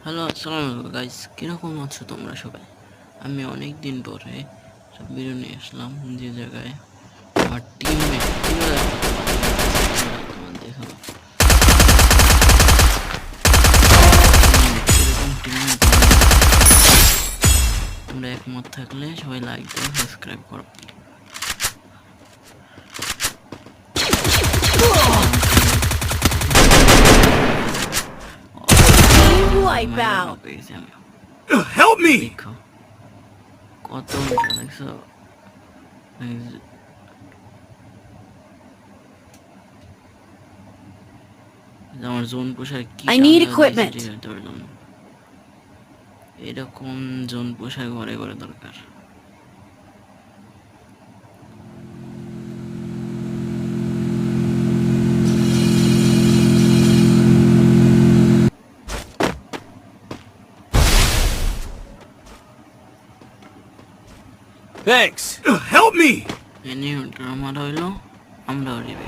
Hello, আসসালামু আলাইকুম guys, কীরকম আছো তোমরা সবাই? আমি অনেক দিন পরে সব ভিডিও নিয়ে আসলাম যে জায়গায় আমার টিমমেট কীভাবে তোমার দেখাবো। এরকম টিমমেট তোমরা একমত থাকলে সবাই লাইক দাও, সাবস্ক্রাইব করো। Wipeout. Help me! দেখো কত দেখছো, আমার জোন পোষার কি I need equipment. এরকম জোন পোষার ঘরে ঘরে দরকার। Thanks. Help me! এনে আমার হইলো, আমরা রিবে